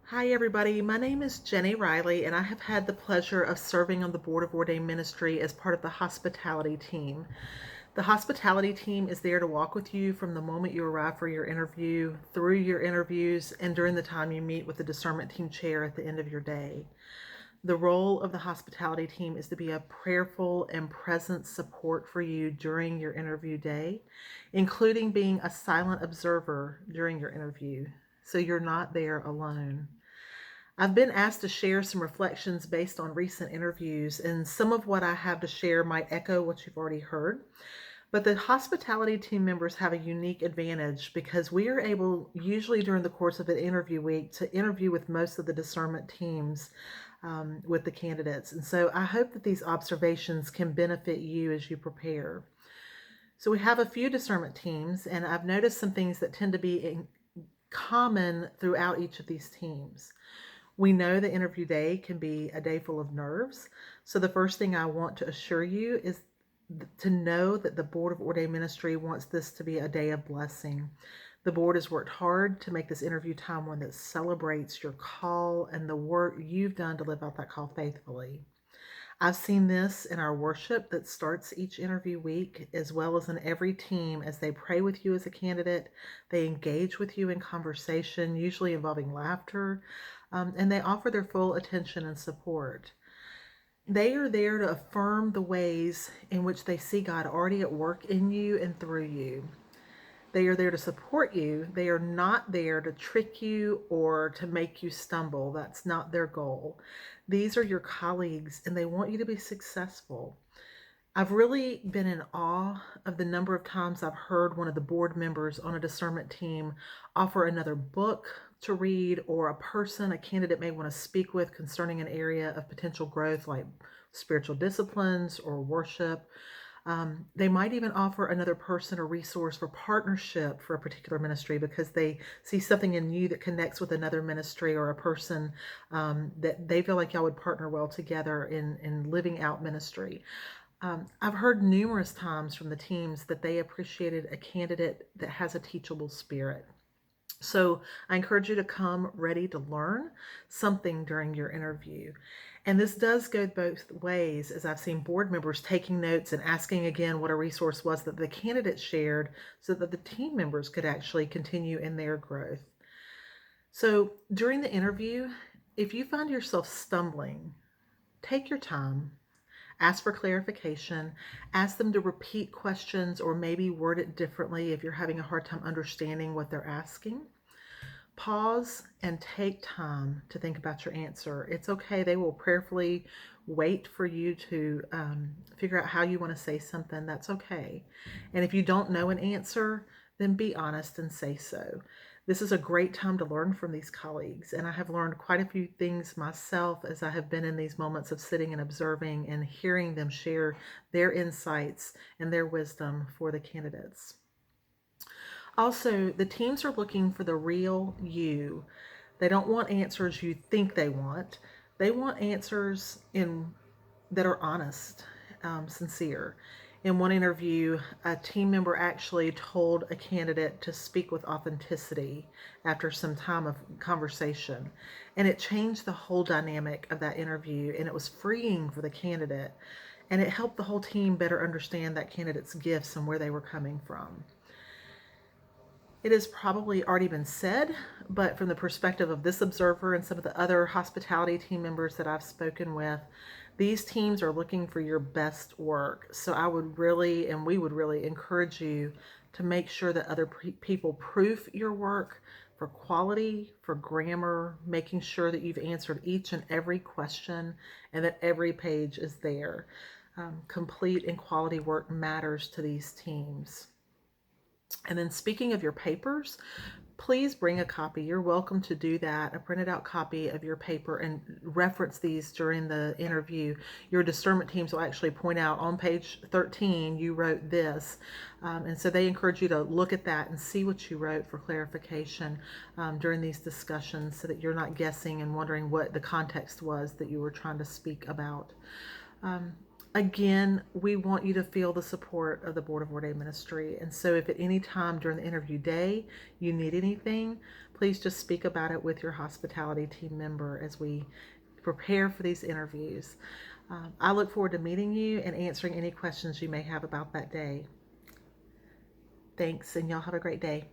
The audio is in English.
Hi, everybody. My name is Jenny Reilly, and I have had the pleasure of serving on the Board of Ordained Ministry as part of the hospitality team. The hospitality team is there to walk with you from the moment you arrive for your interview, through your interviews, and during the time you meet with the discernment team chair at the end of your day. The role of the hospitality team is to be a prayerful and present support for you during your interview day, including being a silent observer during your interview, so you're not there alone. I've been asked to share some reflections based on recent interviews, and some of what I have to share might echo what you've already heard. But the hospitality team members have a unique advantage because we are able, usually during the course of an interview week, to interview with most of the discernment teams with the candidates. And so I hope that these observations can benefit you as you prepare. So we have a few discernment teams, and I've noticed some things that tend to be common throughout each of these teams. We know the interview day can be a day full of nerves. So the first thing I want to assure you is to know that the Board of Ordained Ministry wants this to be a day of blessing. The board has worked hard to make this interview time one that celebrates your call and the work you've done to live out that call faithfully. I've seen this in our worship that starts each interview week, as well as in every team as they pray with you as a candidate. They engage with you in conversation, usually involving laughter, and they offer their full attention and support. They are there to affirm the ways in which they see God already at work in you and through you. They are there to support you. They are not there to trick you or to make you stumble. That's not their goal. These are your colleagues, and they want you to be successful. I've really been in awe of the number of times I've heard one of the board members on a discernment team offer another book to read, or a person a candidate may want to speak with concerning an area of potential growth like spiritual disciplines or worship. They might even offer another person a resource for partnership for a particular ministry because they see something in you that connects with another ministry or a person that they feel like y'all would partner well together in living out ministry. I've heard numerous times from the teams that they appreciated a candidate that has a teachable spirit. So I encourage you to come ready to learn something during your interview. And this does go both ways, as I've seen board members taking notes and asking again what a resource was that the candidate shared so that the team members could actually continue in their growth. So during the interview, if you find yourself stumbling, take your time. Ask for clarification. Ask them to repeat questions or maybe word it differently if you're having a hard time understanding what they're asking. Pause and take time to think about your answer. It's okay. They will prayerfully wait for you to figure out how you want to say something. That's okay. And if you don't know an answer, then be honest and say so. This is a great time to learn from these colleagues, and I have learned quite a few things myself as I have been in these moments of sitting and observing and hearing them share their insights and their wisdom for the candidates. Also, the teams are looking for the real you. They don't want answers you think they want. They want answers that are honest, sincere. In one interview, a team member actually told a candidate to speak with authenticity after some time of conversation. And it changed the whole dynamic of that interview, and it was freeing for the candidate. And it helped the whole team better understand that candidate's gifts and where they were coming from. It has probably already been said, but from the perspective of this observer and some of the other hospitality team members that I've spoken with, these teams are looking for your best work. So I would really, and we would really encourage you to make sure that other people proof your work for quality, for grammar, making sure that you've answered each and every question and that every page is there. Complete and quality work matters to these teams. And then speaking of your papers, please bring a copy. You're welcome to do that, a printed out copy of your paper, and reference these during the interview. Your discernment teams will actually point out on page 13, you wrote this. And so they encourage you to look at that and see what you wrote for clarification during these discussions so that you're not guessing and wondering what the context was that you were trying to speak about. Again, we want you to feel the support of the Board of Ordained Ministry. And so if at any time during the interview day you need anything, please just speak about it with your hospitality team member as we prepare for these interviews. I look forward to meeting you and answering any questions you may have about that day. Thanks, and y'all have a great day.